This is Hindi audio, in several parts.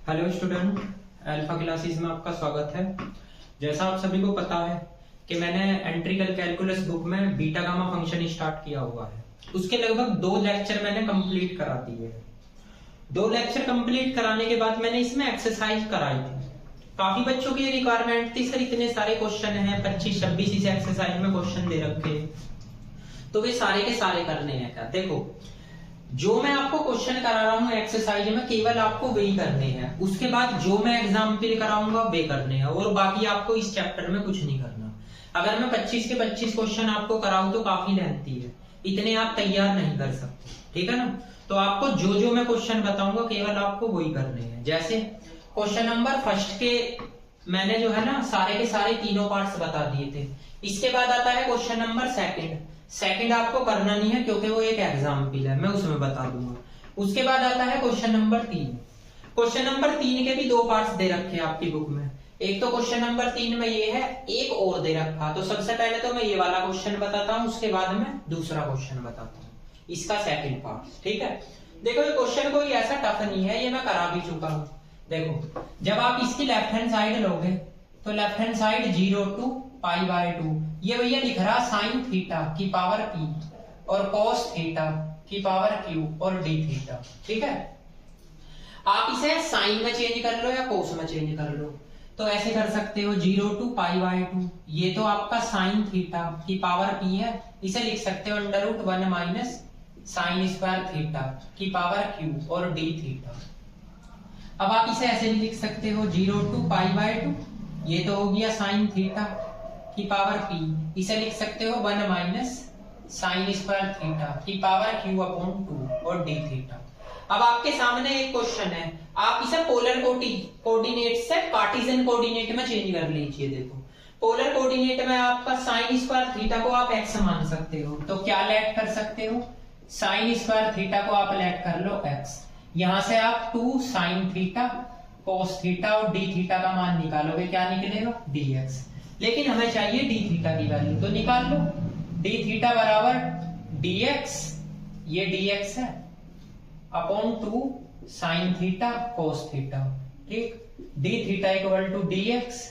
हेलो स्टूडेंट, अल्फा क्लासेस में आपका स्वागत है। जैसा आप सभी को पता है कि मैंने एंट्रिकल कैलकुलस बुक में बीटा गामा फंक्शन स्टार्ट किया हुआ है। उसके लगभग 2 लेक्चर मैंने कंप्लीट करा दिए हैं। 2 लेक्चर कंप्लीट कराने के बाद मैंने इसमें एक्सरसाइज कराई थी। काफी बच्चों की रिक्वायरमेंट थी, सर इतने सारे क्वेश्चन हैं, 25-26 इस एक्सरसाइज में क्वेश्चन दे रखे, तो वे सारे के सारे करने हैं क्या? देखो, जो मैं आपको क्वेश्चन करा रहा हूँ एक्सरसाइज में, केवल आपको वही करने हैं। उसके बाद जो मैं एग्जाम्पल कराऊंगा वे करने हैं, और बाकी आपको इस चैप्टर में कुछ नहीं करना। अगर मैं 25 के 25 क्वेश्चन आपको कराऊं तो काफी लेंथी है, इतने आप तैयार नहीं कर सकते, ठीक है ना। तो आपको जो जो मैं क्वेश्चन बताऊंगा केवल आपको वही करने हैं। जैसे क्वेश्चन नंबर फर्स्ट के मैंने जो है ना सारे के सारे तीनों पार्ट्स बता दिए थे। इसके बाद आता है क्वेश्चन नंबर सेकंड आपको करना नहीं है क्योंकि वो एक एग्जाम्पल है, मैं उसमें बता दूंगा। उसके बाद आता है क्वेश्चन नंबर 3। क्वेश्चन नंबर 3 के भी 2 पार्ट्स दे रखे हैं आपकी बुक में। एक तो क्वेश्चन नंबर 3 में ये है, एक और दे रखा। तो सबसे पहले तो मैं ये वाला क्वेश्चन बताता हूँ, उसके बाद में दूसरा क्वेश्चन बताता हूँ, इसका सेकंड पार्ट, ठीक है। देखो, ये क्वेश्चन कोई ऐसा टफ नहीं है, ये मैं करा भी चुका हूँ। देखो, जब आप इसकी लेफ्ट हैंड साइड लोगे तो लेफ्ट हैंड साइड 0 to π/2, ये भैया लिख रहा साइन थीटा की पावर p और कॉस थीटा की पावर q और d थीटा, ठीक है। आप इसे साइन में चेंज कर लो या कोस में चेंज कर लो, तो ऐसे कर सकते हो 0 to π/2, ये तो आपका साइन थीटा की पावर p है, इसे लिख सकते हो √1 माइनस साइन स्क्वायर थीटा की पावर q और d थीटा। अब आप इसे ऐसे भी लिख सकते हो 0 to π/2, ये तो हो गया साइन थीटा की पावर p, इसे लिख सकते हो 1 माइनस साइन स्क्वायर थीटा की पावर q/2 और d थीटा। अब आपके सामने एक क्वेश्चन है, आप इसे पोलर कोऑर्डिनेट से कार्टेशियन कोऑर्डिनेट में चेंज कर लीजिए। देखो, पोलर कोऑर्डिनेट में आपका साइन स्क्वायर थीटा को आप x मान सकते हो, तो क्या लेट कर सकते हो, साइन स्क्वायर थीटा को आप लेट कर लो x। यहां से आप 2 साइन थीटा कोस थीटा और d थीटा का मान निकालोगे, क्या निकलेगा dx। लेकिन हमें चाहिए d थीटा की वैल्यू, तो निकाल लो d थीटा बराबर dx, ये dx है, upon 2 sine theta cos theta, ठीक। d theta equal to dx,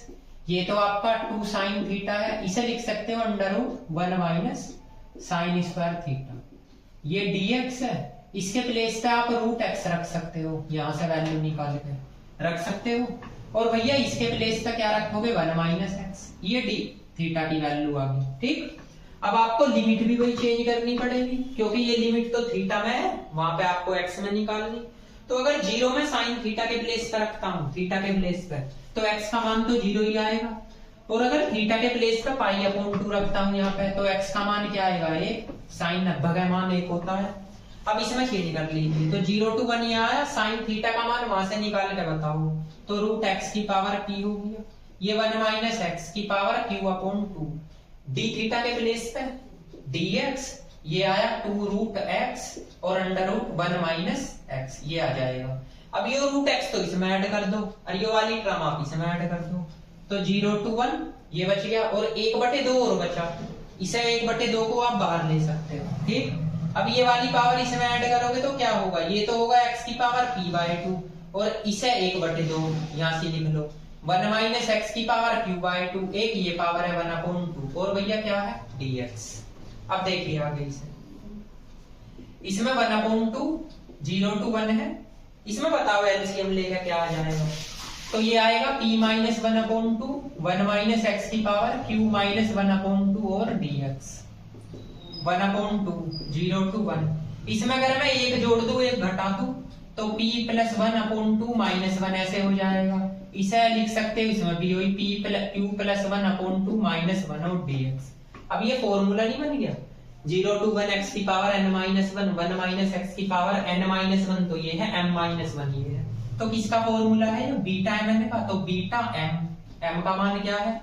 ये तो आपका 2 साइन थीटा है, इसे लिख सकते हो √1 माइनस साइन स्क्वायर थीटा, ये dx है। इसके प्लेस पे आप √x रख सकते हो, यहां से वैल्यू निकाल के रख सकते हो, और भैया इसके प्लेस पे क्या रखोगे 1 माइनस x, ये d थीटा की वैल्यू आ गई, ठीक। अब आपको लिमिट भी वही चेंज करनी पड़ेगी क्योंकि ये लिमिट तो थीटा में है, वहां पे आपको x में निकालनी। तो अगर 0 में साइन थीटा के प्लेस पे रखता हूँ, थीटा के प्लेस पे, तो x का मान तो 0 ही आएगा, और अगर थीटा के प्लेस पे π/2 रखता हूँ यहाँ पे, तो x का मान क्या आएगा 1, साइन 90 का मान 1 होता है। अब इसमें चेंज कर लीजिए, तो 0 to 1 यहाँ आया, साइन थीटा का मान वहां से निकाल के बताओ, तो √x की पावर p हो गया, ये 1 माइनस x की पावर q/2, d थीटा के प्लेस पे dx, ये आया 2√x और √1 माइनस x, ये आ जाएगा। अब ये √x तो इसमें ऐड कर दो, और ये वाली टर्म आप इसमें ऐड कर दो, तो 0 to 1 ये बच गया, और 1/2 और बचा, इसे 1/2 को आप बाहर ले सकते हो, ठीक। अब ये वाली पावर इसमें ऐड करोगे तो क्या होगा, ये तो होगा x की पावर p/2, और इसे 1/2 यहां से लिख लो, 1 माइनस x की पावर q/2, एक ये पावर है 1/2, और भैया क्या है dx। अब देखिए आगे इसमें 1/2 0 to 1 है, इसमें बताओ एलसीएम लेकर क्या आ जाएगा, तो ये आएगा p माइनस 1/2, 1 माइनस x की पावर q माइनस 1/2 और dx 1/2 0 to 1। इसमें अगर मैं एक जोड़ दूं एक घटा दूं तो p प्लस 1/2 माइनस 1 ऐसे हो जाएगा, इसे लिख सकते हो इसमें भी वही q प्लस 1/2 माइनस 1 और dx। अब ये फॉर्मूला नहीं बन गया, 0 to 1 x की power n minus 1, 1 minus x की पावर n माइनस 1, तो ये है m माइनस 1, ये है। तो किसका फॉर्मूला है, बीटा mn का, तो बीटा m का मान क्या है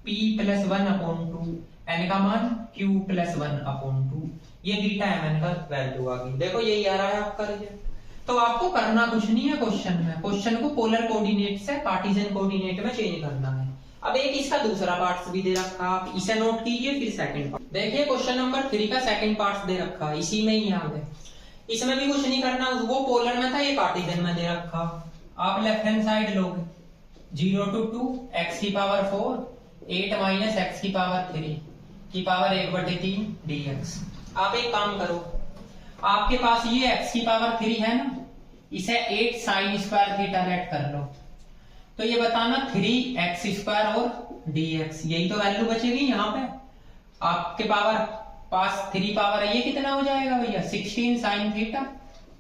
p प्लस 1/2, n का मान q प्लस 1/2, ये बीटा mn का वैल्यू आ गई। देखो यही आ रहा है आपका रिजल्ट। तो आपको करना कुछ नहीं है क्वेश्चन में, क्वेश्चन को पोलर कोऑर्डिनेट से कार्टेशियन कोऑर्डिनेट में चेंज करना है। अब एक इसका दूसरा पार्ट्स भी दे रखा, आप इसे नोट कीजिए। फिर सेकंड पार्ट देखिए, क्वेश्चन नंबर 3 का सेकंड पार्ट्स दे रखा, इसी में ही यहाँ पे, इसमें भी कुछ नहीं करना, वो पोलर में था, ये कार्टेशियन में दे रखा। आप लेफ्ट हैंड साइड लोगे 0 to 2 x की पावर 4 8 माइनस x की पावर 3 की पावर 1/3 dx। आप एक काम करो, आपके पास ये x की पावर 3 है ना, इसे 8 साइन स्क्वायर थीटा लेट कर लो, तो ये बताना 3x स्क्वायर और dx, यही तो वैल्यू बचेगी यहाँ पे। आपके पास 3 पावर है, ये कितना हो जाएगा भैया 16 साइन थीटा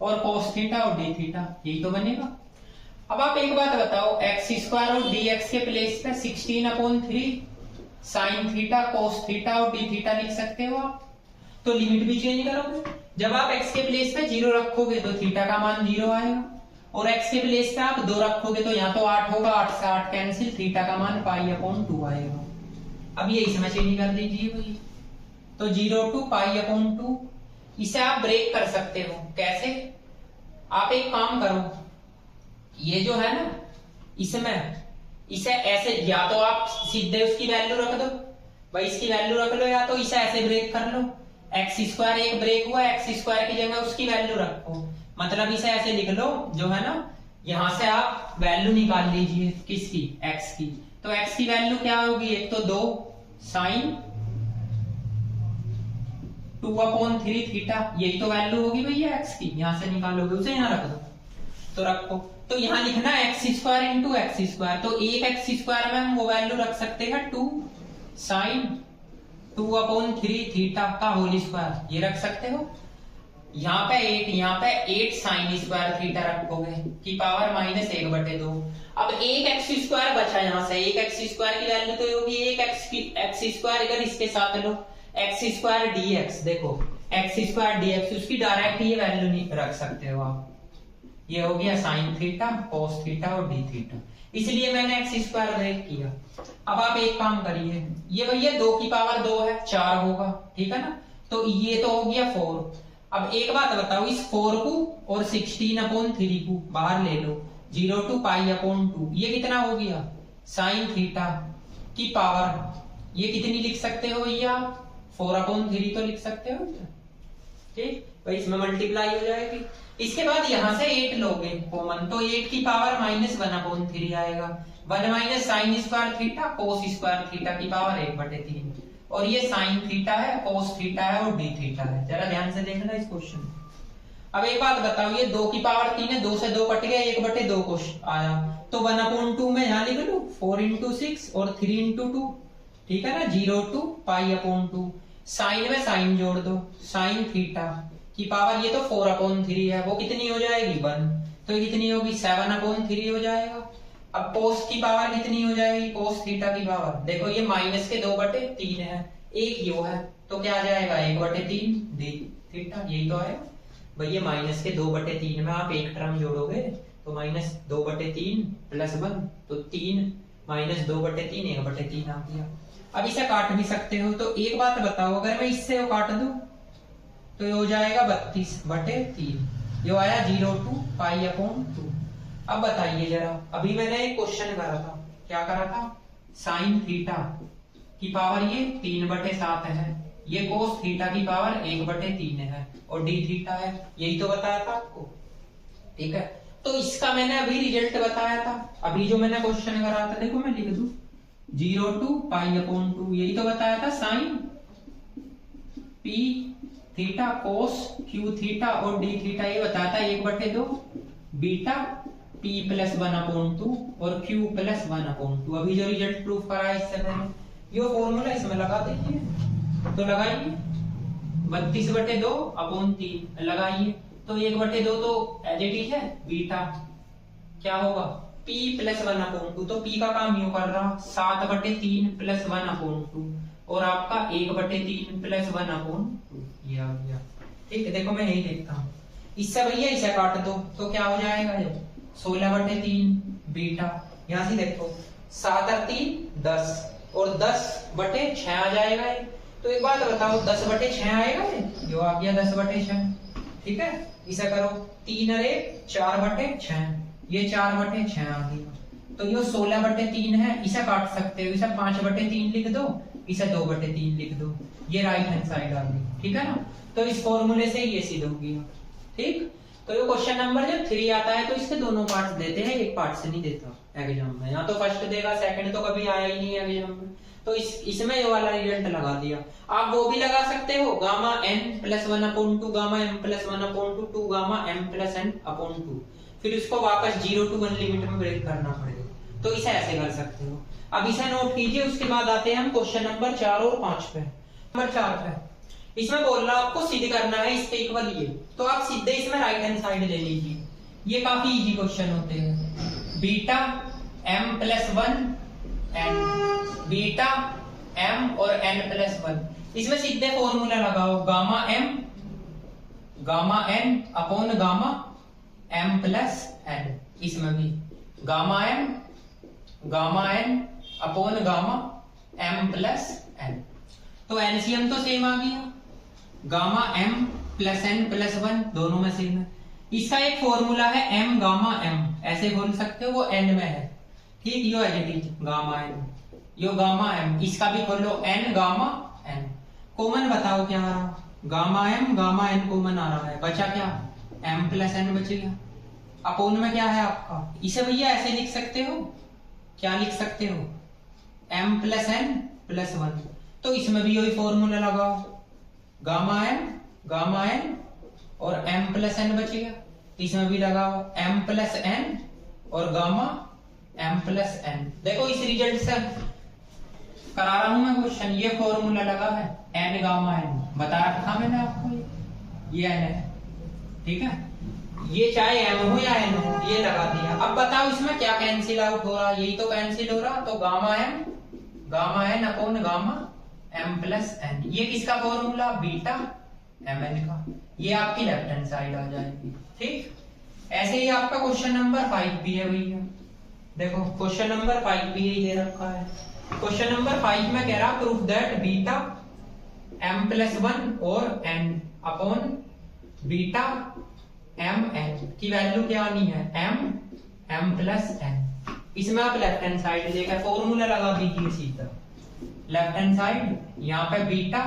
और कोस थीटा और डी थीटा, यही तो बनेगा। अब आप एक बात बताओ, x स्क्वायर और dx के प्लेस पे 16/3 साइन थीटा कोस थीटा और डी थीटा लिख सकते हो आप, तो लिमिट भी चेंज करोगे। जब आप x के प्लेस पे 0 रखोगे तो थीटा का मान 0 आएगा, और x के प्लेस पे आप 2 रखोगे तो यहाँ तो 8 होगा, 8 से 8 कैंसिल, थीटा का मान π/2 आएगा। अब ये इसमें चेंज कर दीजिए भाई, तो 0 to π/2, इसे आप ब्रेक कर सकते हो। कैसे? आप एक काम करो, ये जो है ना, इसमें इसे ऐसे, या तो आप सीधे उसकी वैल्यू रख दो भाई, इसकी वैल्यू रख लो, या तो इसे ऐसे ब्रेक कर लो, एक्स स्क्वायर एक ब्रेक हुआ, एक्स स्क्वायर की जगह उसकी वैल्यू रखो, मतलब इसे ऐसे लिख लो जो है ना, यहां से आप वैल्यू निकाल लीजिए किसकी, एक्स की। तो एक्स की वैल्यू क्या होगी, एक तो 2 साइन 2/3 थीटा, यही तो वैल्यू होगी भैया एक्स की, यहां से निकालोगे उसे यहाँ रख दो, तो रखो। तो यहाँ लिखना x square into x square, तो एक एक्स स्क्वायर में हम वो वैल्यू रख सकते हैं 2 साइन 2/3 थीटा का होल स्क्वायर, ये रख सकते हो। यहाँ पे 8 साइन स्क्वायर थीटा रखोगे की पावर -1/2। अब एक एक्स स्क्वायर बचा, यहाँ से एक एक्स स्क्वायर की वैल्यू तो होगी एक एक्स स्क्वायर, इधर इसके साथ लो एक्स स्क्वायर dx, देखो एक्स स्क्वायर dx, उसकी डायरेक्ट ये वैल्यू नहीं रख सकते हो आप, ये हो गया साइन थीटा कोस थीटा और डी थीटा, इसलिए मैंने एक्स स्क्वायर ब्रेक किया। अब आप एक काम करिए, ये भैया 2 की पावर 2 है, 4 होगा, ठीक है ना, तो ये तो हो गया 4। अब एक बात बताओ, इस 4 को और 16/3 को बाहर ले लो, 0 to π/2, ये कितना हो गया साइन थीटा की पावर, ये कितनी लिख सकते हो भैया 4/3 तो लिख सकते हो, ठीक भाई, इसमें मल्टीप्लाई हो जाएगी। इसके बाद यहां से 8 लोगे कॉमन, तो 8 की पावर -1/3 आएगा, 1 minus sine square theta cos square theta की पावर 1/3, और ये साइन थीटा है, कोस थीटा है और डी थीटा है। जरा ध्यान से देखना इस क्वेश्चन। अब एक बात बताओ, ये 2 की पावर 3 है, 2 से 2 कट गया, 1/2 क्वेश्चन आया, तो 1/2 में यहाँ लिख लो 4 into 6 और 3 into 2, ठीक है ना, 0 to π/2, साइन में साइन जोड़ दो, साइन थीटा की पावर, ये तो 4/3 है, वो कितनी हो जाएगी 1, तो ये कितनी होगी 7/3 हो जाएगा। अब कोस की पावर कितनी हो जाएगी, कोस थीटा की पावर, देखो ये -2/3 है, एक यो है, तो क्या आ जाएगा 1/3 डी थीटा, यही तो है भैया, -2/3 में आप एक टर्म जोड़ोगे तो -2/3 + 1, तो 3 -2/3 1/3 आ गया। अब इसे काट भी सकते हो, तो एक बात बताओ, अगर मैं इससे काट दूं तो ये हो जाएगा 32/3, ये आया 0 to π/2। अब बताइए जरा, अभी मैंने एक क्वेश्चन करा था, क्या करा था, साइन थीटा की पावर ये 3/7 है, ये कोस थीटा की पावर 1/3 है, और डी थीटा है, यही तो बताया था आपको, ठीक है। तो इसका मैंने अभी रिजल्ट बताया था, अभी जो मैंने क्वेश्चन करा था, देखो मैं लिख दूं 0 to π/2, यही तो बताया था, sine p theta cos q theta और डी थीटा, ये बताया था 1/2 बीटा p + 1/2 और q + 1/2। अभी जो रिजल्ट प्रूफ करा है इससे मैंने, ये फॉर्मूला इसमें लगा दीजिए, तो लगाइए 32/2/3 लगाइए, तो 1/2 तो एज इट इज है, बीटा क्या होगा p + 1/2, तो p का काम यूं कर रहा 7/3 + 1/2, और आपका 1/3 + 1/2, ये आ गया, ठीक है। देखो मैं यही लिखता हूँ, इससे भैया इसे काट दो तो क्या हो जाएगा, 16/3 बीटा, यहां से देखो 7 और 3 10, और 10/6 आ जाएगा, तो एक बात बताओ 10/6 आएगा, ये आ गया 10/6, ठीक है। इसे करो 3 और 1 4/6, ये 4/6 आ गया, तो ये 16/3 है, इसे काट सकते हो, इसे 5/3 लिख दो, इसे 2/3 लिख दो, ये राइट हैंड साइड आ गई, ठीक है ना। तो इस फॉर्मूले से ये सिद्ध हो गया, ठीक। तो ये क्वेश्चन नंबर जो 3 आता है तो इसके दोनों पार्ट्स देते हैं, एक पार्ट से नहीं देता एग्जाम में। या तो फर्स्ट देगा, सेकंड तो कभी आया ही नहीं एग्जाम में। तो इसमें ये वाला रिजल्ट लगा दिया। आप वो भी लगा सकते हो, gamma n plus 1/2 gamma m plus 1/2 2 gamma m plus n/2, फिर उसको वापस 0 to 1 लिमिट में ब्रेक करना पड़ेगा। तो इसे ऐसे कर सकते हो। अब इसे नोट कीजिए। उसके बाद आते हैं हम क्वेश्चन नंबर 4 और 5 पे। नंबर 4 पे इसमें बोल रहा आपको सिद्ध करना है इसके इक्वल ये, तो आप सीधे इसमें राइट हैंड साइड ले लीजिए। ये काफी इजी क्वेश्चन होते हैं। Beta m plus 1 n, beta m और n प्लस 1, इसमें सीधे फॉर्मूला लगाओ, gamma m gamma n upon gamma m plus n। इसमें भी gamma m gamma n upon gamma m plus n। तो एलसीएम तो सेम आ गया, gamma m plus n plus 1 दोनों में सेम है। इसका एक फॉर्मूला है m गामा m, ऐसे बोल सकते हो, वो n में है, ठीक। यो as it is gamma n, यो गामा m, इसका भी खोलो n गामा n। कॉमन बताओ क्या आ रहा, gamma m gamma n common आ रहा है, बचा क्या m प्लस n बच गया। अपोन में क्या है आपका, इसे भैया ऐसे लिख सकते हो, क्या लिख सकते हो, m प्लस n प्लस 1। तो इसमें भी वही फॉर्मूला लगाओ, गामा n और m प्लस n बच गया। इसमें भी लगाओ m प्लस n और गामा m प्लस n। देखो इस रिजल्ट से करा रहा हूं मैं क्वेश्चन, ये फॉर्मूला लगा है n गामा n, बता रखा मैंने आपको, ये n है, ठीक है। ये चाहे m हो या n हो, ये लगा दिया। अब बताओ इसमें क्या कैंसिल आउट हो रहा, यही तो कैंसिल हो रहा। तो gamma n upon gamma m plus n, ये किसका फॉर्मूला, बीटा mn का। ये आपकी लेफ्ट हैंड साइड आ जाएगी, ठीक। ऐसे ही आपका क्वेश्चन नंबर 5 भी है भैया। देखो क्वेश्चन नंबर 5 भी यही दे रखा है। क्वेश्चन नंबर 5 में कह रहा proof that beta m plus 1 और n अपॉन बीटा mn की वैल्यू क्या आनी है, m प्लस n। इसमें आप लेफ्ट हैंड साइड लेकर फॉर्मूला लगा दीजिए सीधा। लेफ्ट हैंड साइड यहाँ पे beta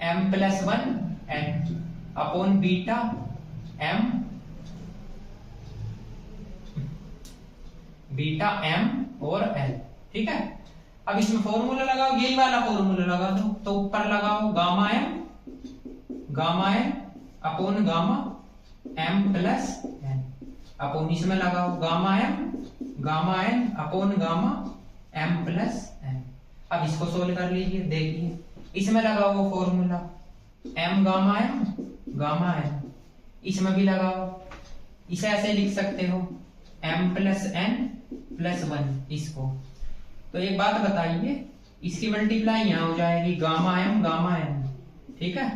m plus 1 n upon beta m और n, ठीक है। अब इसमें फॉर्मूला लगाओ, यही वाला फॉर्मूला लगा दो। तो ऊपर लगाओ gamma n upon gamma m plus n upon इसमें लगाओ gamma n upon gamma m plus n। अब इसको सोल्व कर लीजिए, देखिए इसमें लगाओ वो फॉर्मूला m गामा n, इसमें भी लगाओ। इसे ऐसे लिख सकते हो m प्लस n प्लस 1 इसको। तो एक बात बताइए, इसकी मल्टीप्लाई यहाँ हो जाएगी गामा n, ठीक है,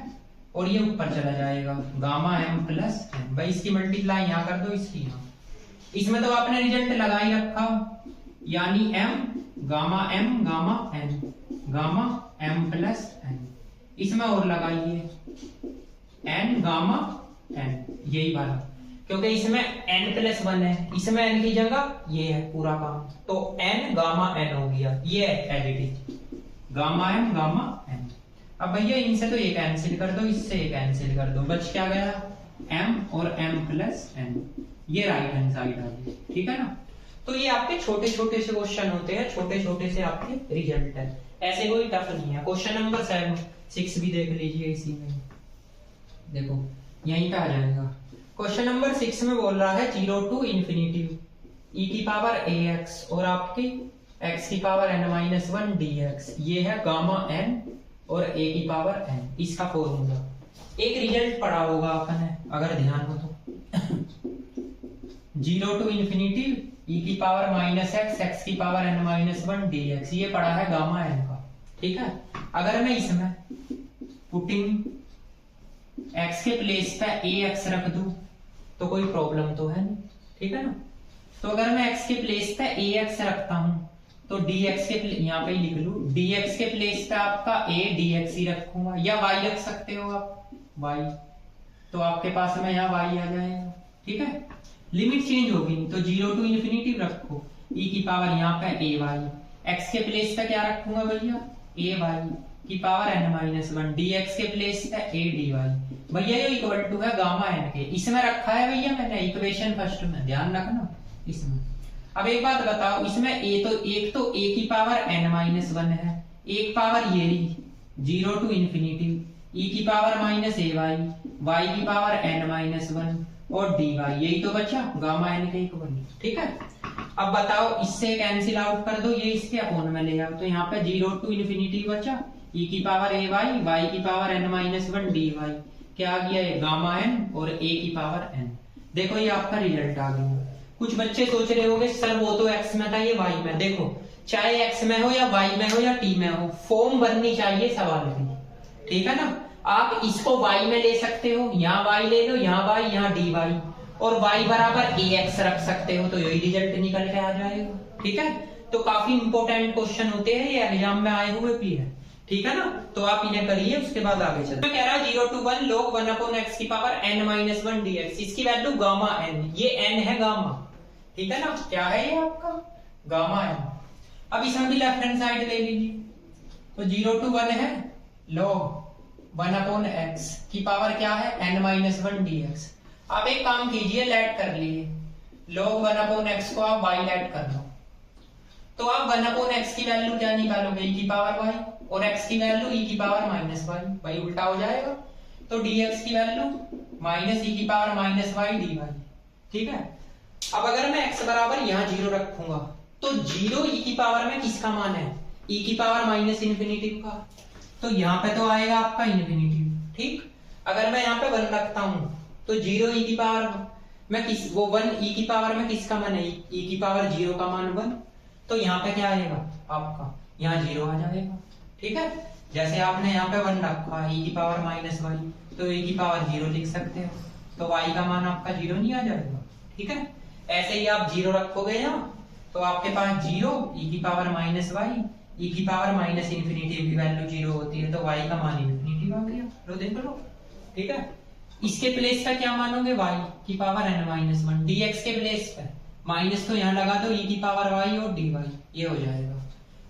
और ये ऊपर चला जाएगा गामा m प्लस n। भाई इसकी मल्टीप्लाई यहाँ कर दो, इसकी यहाँ। इसमें तो आपने रिजल्ट लगा ही रखा, यानी गामा m प्लस n। इसमें और लगाइए n गामा n, यही वाला, क्योंकि इसमें n प्लस 1 है, इसमें n की जगह ये है पूरा काम, तो n गामा n हो गया। ये एडिटिव गामा n। अब भैया इनसे तो ये कैंसिल कर दो, इससे ये कैंसिल कर दो, बच क्या गया m और m प्लस n। ये राइट हैंड साइड आ गई, ठीक है ना। तो ये आपके छोटे छोटे से क्वेश्चन होते हैं, छोटे छोटे से आपके रिजल्ट है, ऐसे कोई टफ नहीं है। क्वेश्चन नंबर 6 भी देख लीजिए, इसी में देखो यहीं पे आ जाएगा। क्वेश्चन नंबर 6 में बोल रहा है 0 to इंफिनिटी e की पावर ax और आपकी x की पावर n-1 dx। ये है गामा n और a की पावर n, इसका फॉर्मूला। एक रिजल्ट पढ़ा होगा आपने अगर ध्यान हो तो 0 to इंफिनिटी e की पावर -x की पावर n-1 dx, ये पढ़ा है गामा n का, ठीक है। अगर मैं इसमें पुटिंग x के प्लेस पे ax रख दूं तो कोई प्रॉब्लम तो है नहीं, ठीक है ना। तो अगर मैं x के प्लेस पे ax रखता हूं तो dx के यहाँ पे लिख लूं, dx के प्लेस पे आपका a dx ही रखूंगा, या y रख सकते हो आप y, तो आपके पास में यहाँ y आ जाएगा, ठीक है। लिमिट चेंज होगी नहीं, तो 0 to इंफिनिटी रखो, e की पावर यहाँ पे ay, x के प्लेस पे क्या रखूंगा भैया ay, की पावर n-1 dx के प्लेस पे a dy भैया ये इक्वल टू है गामा n के। इसमें रखा है भैया मैंने इक्वेशन फर्स्ट में, ध्यान रखना इसमें। अब एक बात बताओ, इसमें एक तो a की पावर n-1 है, एक पावर ये 0 टू इंफिनिटी e की पावर माइनस ay, y की पावर n-1 और dy, यही तो बचा गामा n के इक्वल। ठीक है, अब बताओ इससे कैंसिल आउट कर दो, ये इसके अपोन में ले आओ, तो यहाँ पे 0 टू इंफिनिटी बचा, e की पावर ay, y की पावर n-1 dy, क्या आ गया ये गामा n और a की पावर n। देखो ये आपका रिजल्ट आ गया। कुछ बच्चे सोच रहे होंगे सर वो तो x में था ये y में, देखो चाहे x में हो या y में हो या t में हो, फॉर्म बननी चाहिए सवाल की, ठीक है ना। आप इसको y में ले सकते हो, यहाँ y ले लो, यहाँ y, यहाँ dy, और y बराबर ax रख सकते हो, तो यही रिजल्ट निकल के आ जाएगा। ठीक है, तो काफी इंपॉर्टेंट क्वेश्चन होते हैं ये, एग्जाम में आए हुए भी है, ठीक है ना। तो आप इन्हें करिए, उसके बाद आगे चलते हैं। कह रहा है 0 to 1 log 1/x की पावर n-1 dx, इसकी वैल्यू गामा n, ये n है गामा, ठीक है ना, क्या है ये आपका गामा n। अब इसमें भी लेफ्ट हैंड साइड ले लीजिए, तो 0 to 1 है log 1/x की पावर क्या है n-1 dx। आप एक काम कीजिए, लेट कर लिए, log 1/x को आप y लेट कर लो, तो आप 1/x की वैल्यू क्या निकालोगे, e की पावर y, और x की वैल्यू e की पावर माइनस y, भाई उल्टा हो जाएगा, तो dx की वैल्यू माइनस e की पावर माइनस y dy। ठीक है, अब अगर मैं x बराबर यहाँ 0 रखूंगा, तो 0 e की पावर में किसका मान है, e की पावर माइनस इन्फिनिटी का, तो यहाँ पे तो आएगा आपका इन्फिनिटी। ठीक, अगर मैं यहाँ पे 1 रखता हूँ, तो 0 e की पावर में वो 1 e की पावर में किसका मान है, e की पावर 0 का मान 1, तो यहाँ पे क्या आएगा आपका, यहाँ 0 आ जाएगा। ठीक है, जैसे आपने यहाँ पे 1 रखा e की पावर माइनस y, तो e की पावर 0 लिख सकते हो, तो y का मान आपका 0 नहीं आ जाएगा। ठीक है, ऐसे ही आप 0 रखोगे यहाँ, तो आपके पास 0 e की पावर माइनस y, e की पावर माइनस इन्फिनिटी की वैल्यू 0 होती है, तो y का मान इन्फिनिटी आ गया, लो देख लो। ठीक है, इसके प्लेस पे क्या मानोगे, y की पावर n-1 dx के प्लेस पे माइनस, तो यहाँ लगा दो e की पावर y और dy, ये हो जाएगा।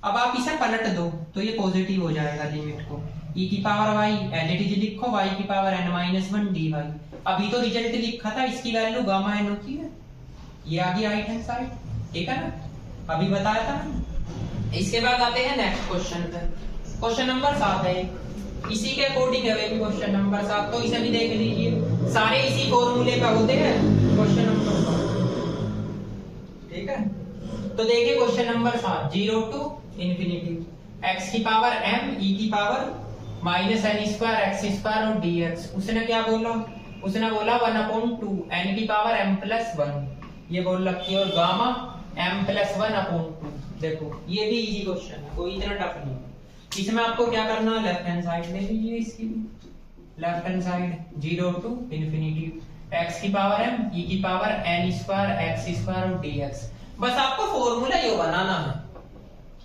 अब आप इसे पलट दो तो ये पॉजिटिव हो जाएगा, लिमिट को e की power y as it is लिखो, y की पावर n-1 dy। अभी तो रिजल्ट लिखा था, इसकी वैल्यू गामा n होती है, ये आ गई राइट हैंड साइड। ठीक है ना, अभी बताया था। इसके बाद आते हैं नेक्स्ट क्वेश्चन पे, क्वेश्चन नंबर 7 है, इसी के अकॉर्डिंग है क्वेश्चन नंबर 7, तो इसे भी देख लीजिए, सारे इसी फॉर्मूले पे होते हैं क्वेश्चन नंबर 7। ठीक है, तो देखिए question number 7, 0 to infinity x की पावर m e की पावर माइनस n² x² और dx। उसने क्या बोला, उसने बोला 1/2 n की पावर m+1, ये बोल रखी है, और गामा m+1/2। देखो ये भी इजी क्वेश्चन है, कोई इतना टफ नहीं। इसमें आपको क्या करना है, लेफ्ट हैंड साइड ले लीजिए, इसकी left hand side 0 to infinity x की पावर m e की पावर n² x² और dx। बस आपको फॉर्मूला ये बनाना है,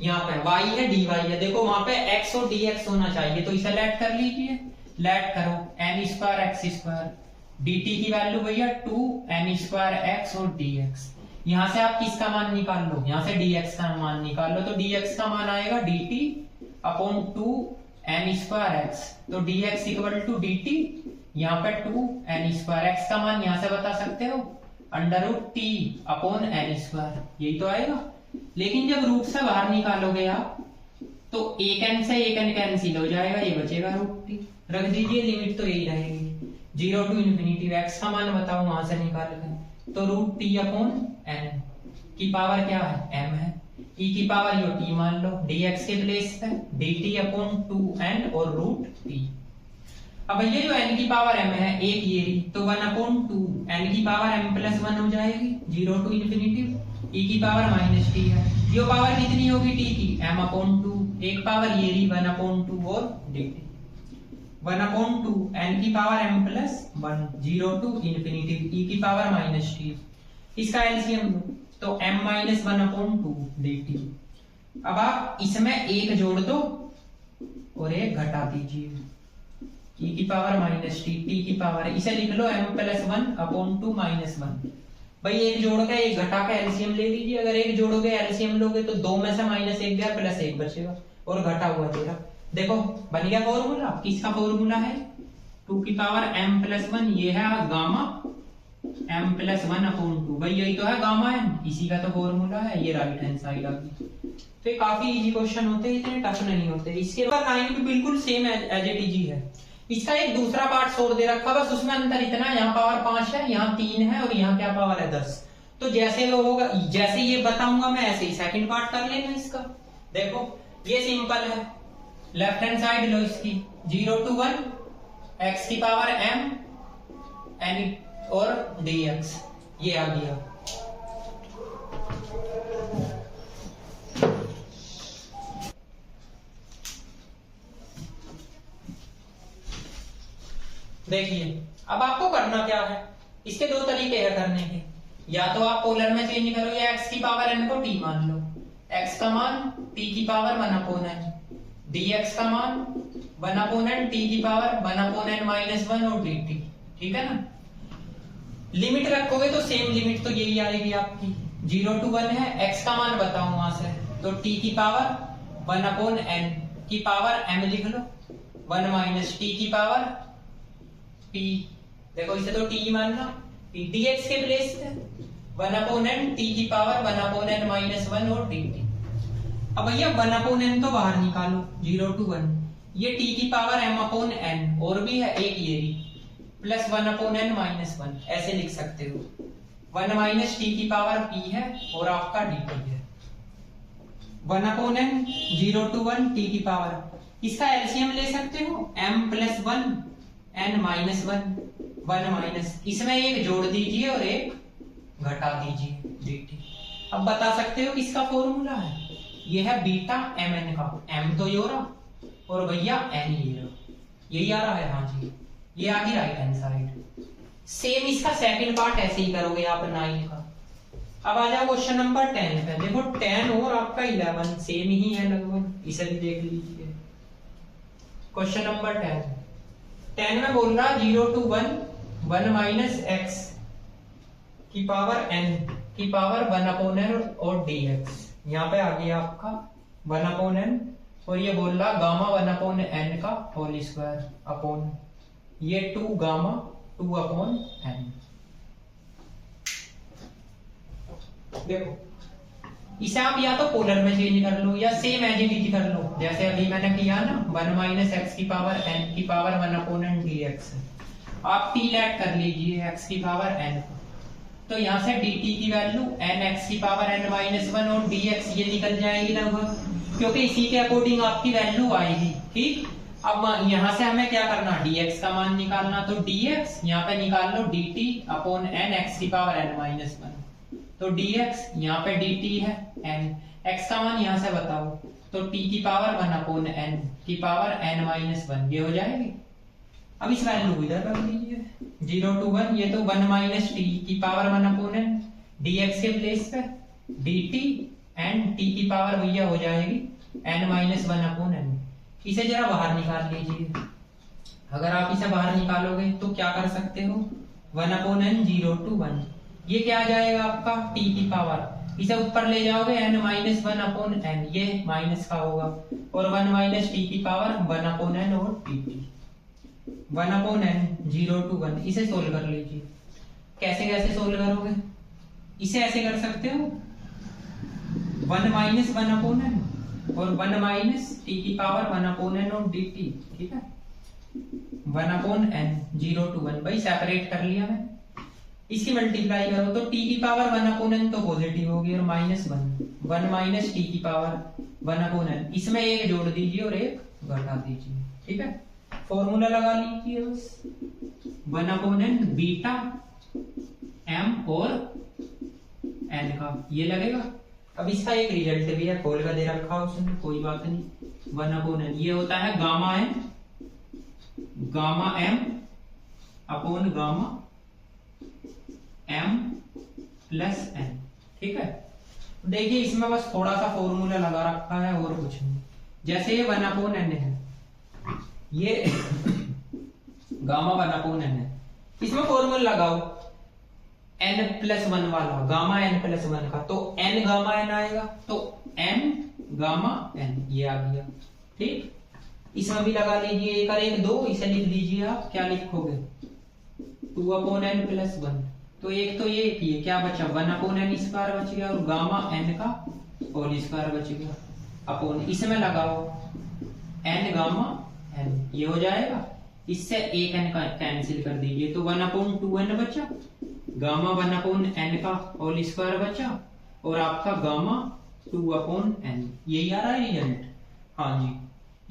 यहाँ पे y है dy है, देखो वहां पे x और dx होना चाहिए, तो इसे लेट कर लीजिए, लेट करो n² x² dt की वैल्यू भैया 2n² x और dx। यहाँ से आप किसका मान निकाल लो, यहाँ से dx का मान निकाल लो, तो dx का मान आएगा dt अपॉन 2n² x, तो dx इक्वल टू dt, यहाँ पे 2n² x का मान यहाँ से बता सकते हो √t अपॉन n², यही तो आएगा। लेकिन जब रूट से बाहर निकालोगे आप, तो एक n से एक n कैंसिल हो जाएगा, ये बचेगा √t, रख दीजिए, लिमिट तो यही रहेगी 0 टू इंफिनिटी। x का मान बताओ वहां से निकाल के, तो √t अपॉन n की पावर क्या है m है, e की पावर यो t मान लो, dx के प्लेस पे dt अपॉन 2n और √t। अब ये जो n की पावर m है, एक ये रही, तो 1/2 n की पावर m+1 हो जाएगी 0 टू इंफिनिटी, e की पावर माइनस t है, ये पावर कितनी होगी t की, m/2, एक पावर ये रही 1/2 और dt 1/2 n की power m+1 0 to infinity e की पावर माइनस t, इसका एलसीएम लो, तो m-1/2 dt। अब आप इसमें एक जोड़ दो और एक घटा दीजिए, e की पावर माइनस t, t की पावर, इसे लिख लो m+1/2 -1। भाई एक जोड़ के एक घटा के एलसीएम ले लीजिए, अगर एक जोड़ोगे एलसीएम लोगे तो 2 में से -1 गया, +1 बचेगा और घटा हुआ तेरा, देखो बन गया फॉर्मूला। किसका फॉर्मूला है? 2 की पावर m प्लस 1, ये है गामा m प्लस 1 अपॉन 2। भाई यही तो है गामा n, इसी का तो फॉर्मूला है। ये राइट हैंड साइड आ गई। तो ये काफी इजी क्वेश्चन होते हैं, इतने टफ नहीं होते। इसके बाद 9 भी बिल्कुल सेम एज इट इज है। इसका एक दूसरा पार्ट छोड़ दे रखा, बस उसमें अंतर इतना है, यहाँ पावर 5 है, यहाँ 3 है, और यहाँ क्या पावर है 10। तो जैसे वो होगा, जैसे ये बताऊंगा मैं, ऐसे ही सेकंड पार्ट कर लेना इसका। देखो ये सिंपल है, लेफ्ट हैंड साइड लो इसकी, 0 to 1 x की पावर m n और dx, ये आ गया। देखिए अब आपको करना क्या है, इसके दो तरीके हैं करने के। या तो आप पोलर में चेंज करो, या x की पावर n को t मान लो। x का मान t की पावर 1/n, dx का मान 1/n t की पावर 1/n माइनस 1 और dt। ठीक है ना। लिमिट रखोगे तो सेम लिमिट तो यही आएगी आपकी, 0 to 1 है, x का मान बताऊं वहां से, तो t की पावर 1/n की पावर m लिख लो, 1 माइनस t की पावर p, देखो इसे तो t मानना, p dx के प्लेस पे 1/n t की पावर 1/n माइनस 1 और dt। अब भैया 1/n तो बाहर निकालो, 0 to 1, ये t की पावर m/n और भी है एक, ये भी प्लस 1/n माइनस 1, ऐसे लिख सकते हो। 1 माइनस t की पावर p है और आपका dt है। 1/n 0 to 1 t की पावर, इसका एलसीएम ले सकते हो, m plus 1 n minus 1, 1 minus, इसमें एक जोड़ दीजिए और एक घटा दीजिए dt। अब बता सकते हो किसका फॉर्मूला है, ये है बीटा mn का, m तो ये रहा और भैया n ये रहा, यही आ रहा है। हाँ जी, ये आ गई राइट हैंड साइड। सेम इसका सेकंड पार्ट ऐसे ही करोगे आप 9 का। अब आ जाओ क्वेश्चन नंबर 10 पे। देखो 10 और आपका 11 सेम ही है लगभग, इसे भी देख लीजिए। क्वेश्चन नंबर 10 में बोल रहा 0 to 1 माइनस x की पावर n की पावर 1/n और dx। यहाँ पे आ गया आपका 1/n और ये बोल रहा गामा 1/n का होल स्क्वायर अपॉन ये 2 गामा 2/n। देखो इसे आप या तो पोलर में चेंज कर लो या सेम एज इट इज कर लो, जैसे अभी मैंने किया ना, 1 माइनस x की पावर n की पावर 1/n dx। आप t लैट कर लीजिए x की पावर n, तो यहाँ से dt की वैल्यू n x की पावर n माइनस 1 और dx ये निकल जाएगी लगभग, क्योंकि इसी के अकॉर्डिंग आपकी वैल्यू आएगी। ठीक, अब यहाँ से हमें क्या करना, dx का मान निकालना, तो dx यहाँ पे निकाल लो dt अपॉन n x की पावर n माइनस 1, तो dx यहाँ पे dt है n, x का मान यहाँ से बताओ, तो t की पावर 1/n की पावर n माइनस 1, ये हो जाएगी। अब इस वैल्यू इधर रख लीजिए, 0 to 1, ये तो 1 माइनस t की पावर 1/n dx के प्लेस पे dt एंड t की पावर भैया हो जाएगी n माइनस 1/n। इसे जरा बाहर निकाल लीजिए। अगर आप इसे बाहर निकालोगे तो क्या कर सकते हो, 1/n 0 to 1, ये क्या आ जाएगा आपका t की पावर, इसे ऊपर ले जाओगे n माइनस 1/n, ये माइनस का होगा, और 1 माइनस t की पावर 1/n और dt। 1/n 0 to 1, इसे सोल्व कर लीजिए। कैसे कैसे सोल्व करोगे, इसे ऐसे कर सकते हो, 1 माइनस 1/n और 1 माइनस t की पावर 1/n और dt। ठीक है, 1/n 0 to 1, भाई सेपरेट कर लिया मैं। इसकी मल्टीप्लाई करो तो t की पावर 1/n तो पॉजिटिव होगी और माइनस 1 माइनस t की पावर 1/n, इसमें एक जोड़ दीजिए और एक घटा दीजिए। ठीक है, फॉर्मूला लगा लीजिए बस, 1/n बीटा m और n का ये लगेगा। अब इसका एक रिजल्ट भी है, खोल का दे रखा उसने, कोई बात नहीं। 1/n ये होता है gamma m upon gamma m plus n। ठीक है, देखिए इसमें बस थोड़ा सा फॉर्मूला लगा रखा है और कुछ नहीं। जैसे ये 1/n है, ये गामा 1/n है, इसमें फॉर्मूला लगाओ n प्लस 1 वाला, गामा n प्लस 1 का, तो n गामा n आएगा, तो n गामा n ये आ गया। ठीक, इसमें भी लगा लीजिए, एक और एक 2, इसे लिख लीजिए आप, क्या लिखोगे 2/n + 1। तो एक तो ये किए, क्या बचा 1/n² बच गया और गामा n का होल स्क्वायर बच गया अपॉन, इसमें लगाओ n गामा n, ये हो जाएगा, इससे एक n का कैंसिल कर दीजिए तो 1/2n बचा, गामा 1/n का होल स्क्वायर बचा और आपका गामा 2/n, यही आ रहा है रिजल्ट। हाँ जी,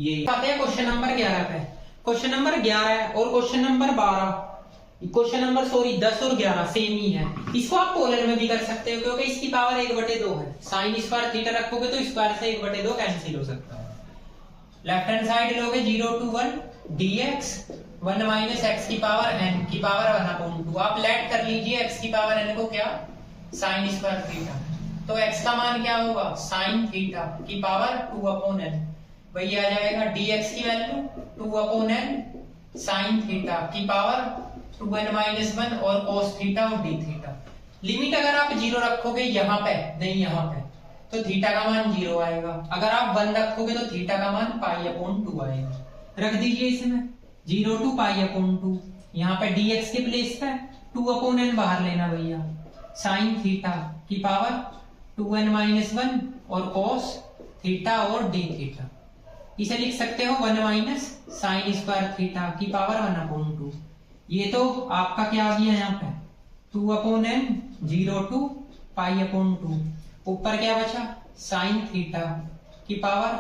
यही आते हैं क्वेश्चन नंबर 11 पे। क्वेश्चन नंबर 11 और क्वेश्चन नंबर 12, क्वेश्चन नंबर 10 और 11 सेम ही है। इसको आप पोलर में भी कर सकते हो क्योंकि इसकी पावर 1/2 है, साइन स्क्वायर थीटा रखोगे तो स्क्वायर से 1/2 कैंसिल हो सकता है। लेफ्ट हैंड साइड लोगे 0 to 1 dx 1 - x की पावर n की पावर 1/2। आप लेट कर लीजिए x की पावर n को, क्या साइन स्क्वायर थीटा, तो x का मान क्या होगा साइन थीटा की पावर 2/n, वही आ जाएगा dx की वैल्यू 2/n साइन थीटा की पावर 2n - 1 और cos थीटा और d थीटा। लिमिट अगर आप 0 रखोगे यहाँ पे, नहीं यहाँ पे, तो थीटा का मान 0 आएगा, अगर आप 1 रखोगे तो थीटा का मान π/2 आएगा। रख दीजिए इसमें 0 to π/2, यहाँ पे dx के प्लेस पे 2/n बाहर लेना भैया, साइन थीटा की पावर 2n - 1 और cos थीटा और d थीटा, इसे लिख सकते हो 1 - साइन स्क्वायर थीटा की पावर 1/2। ये तो आपका क्या आ गया यहाँ पे 2/n 0 to π/2, ऊपर क्या बचा साइन थीटा की पावर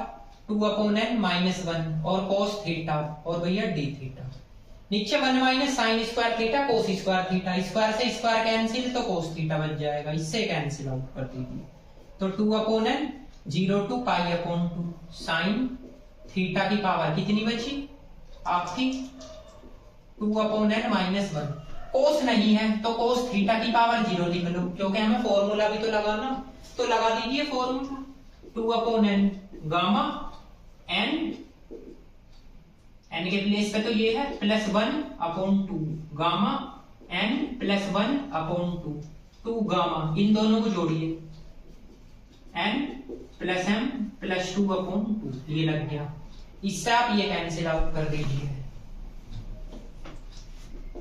2/n - 1 और cos थीटा और भैया d थीटा, नीचे 1 - sine square theta cos square theta, square से स्क्वायर कैंसिल तो cos थीटा बच जाएगा, इससे कैंसिल आउट कर दीजिए तो 2/n 0 to π/2 साइन थीटा की पावर कितनी बची आपकी 2/n - 1। कोस नहीं है तो कोस थीटा की पावर 0 लिख लो क्योंकि हमें फॉर्मूला भी तो लगाना, तो लगा दीजिए फॉर्मूला 2/n गामा n के प्लेस पे तो ये है +1/2 गामा n +1/2 2 गामा, इन दोनों को जोड़िए n + m + 2/2, ये लग गया, इससे आप ये कैंसिल आउट कर दीजिए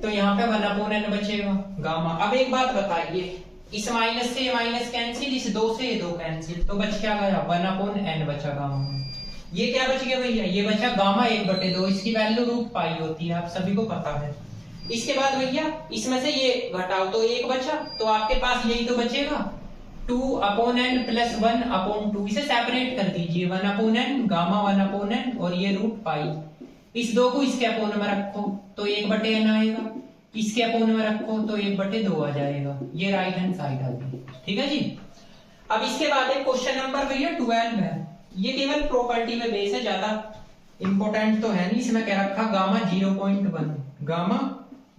तो यहाँ पे 1/n बचेगा गामा। अब एक बात बताइए, इस माइनस से माइनस कैंसिल, इस 2 से 2 कैंसिल, तो बच क्या गया 1/n बचा गामा। ये क्या बच गया भैया, ये बचा गामा 1/2, इसकी वैल्यू √π होती है, आप सभी को पता है। इसके बाद भैया इसमें से ये घटाओ तो 1 बचा, तो आपके पास यही तो बचेगा 2/n + 1/2, इसे सेपरेट कर दीजिए 1/n गामा 1/n और ये √π, इस 2 को इसके अपोन में रखो तो 1/n आएगा, इसके अपोन में रखो तो 1/2 आ जाएगा, ये राइट हैंड साइड आ गई। ठीक है जी। अब इसके बाद एक क्वेश्चन नंबर भैया 12 है, ये केवल प्रॉपर्टी में बेस है, ज्यादा इंपॉर्टेंट तो है नहीं। इसमें क्या रखा गामा 0.1 गामा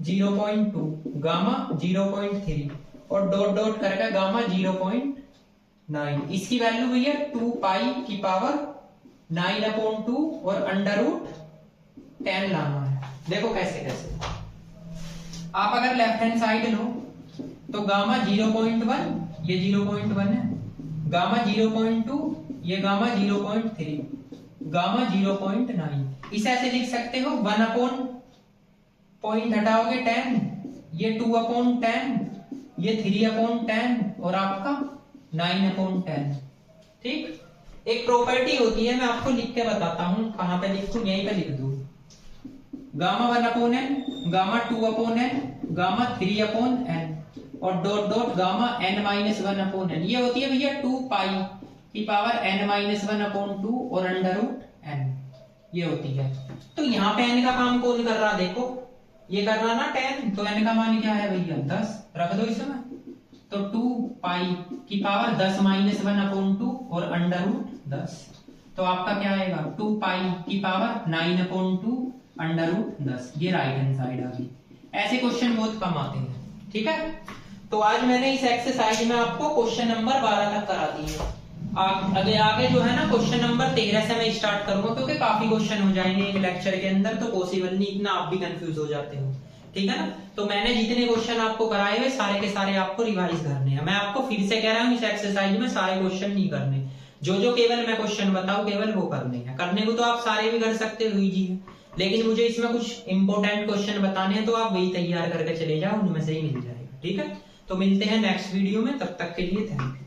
0.2 गामा 0.3 और डॉट डॉट करके गामा 0.9, इसकी वैल्यू भैया 2π की पावर 9/2 और √10 लाना है। देखो कैसे कैसे, आप अगर लेफ्ट हैंड साइड लो तो गामा 0.1 ये 0.1 है, गामा 0.2 ये गामा 0.3 गामा 0.9, इसे ऐसे लिख सकते हो 1/, पॉइंट हटाओगे 10, ये 2/10, ये 3/10 और आपका 9/10। ठीक, एक प्रॉपर्टी होती है, मैं आपको लिख के बताता हूं, कहां पे लिखूं, यहीं पे लिख दूं, gamma 1/n gamma 2/n gamma 3/n और dot dot gamma n - 1/n, ये होती है भैया 2π की पावर n - 1/2 और √n, ये होती है। तो यहाँ पे n का काम कौन कर रहा, देखो ये कर रहा ना 10, तो n का मान क्या है भैया 10, रख दो इसमें, तो 2π की पावर 10 - 1/2 और √10, तो आपका क्या आएगा 2π की पावर 9/2 √10, ये राइट हैंड साइड आ गई। ऐसे क्वेश्चन बहुत कम आते हैं। ठीक है, तो आज मैंने इस एक्सरसाइज में आपको क्वेश्चन नंबर 12 तक करा दी है। आगे जो है ना क्वेश्चन नंबर 13 से मैं स्टार्ट करूंगा, क्योंकि काफी क्वेश्चन हो जाएंगे एक लेक्चर के अंदर, तो पॉसिबल नहीं, इतना आप भी कंफ्यूज हो जाते हो। ठीक है ना, तो मैंने जितने क्वेश्चन आपको कराए हुए सारे के सारे आपको रिवाइज करने हैं। मैं आपको फिर से कह रहा हूँ, इस एक्सरसाइज में सारे क्वेश्चन नहीं करने, जो जो केवल मैं क्वेश्चन बताऊं केवल वो करने हैं। करने को तो आप सारे भी कर सकते हो, इजी है, लेकिन मुझे इसमें कुछ इंपॉर्टेंट क्वेश्चन बताने हैं तो आप वही तैयार करके चले जाओ, उनमें से ही मिल जाएगा। ठीक है, तो मिलते हैं नेक्स्ट वीडियो में, तब तक के लिए थैंक यू।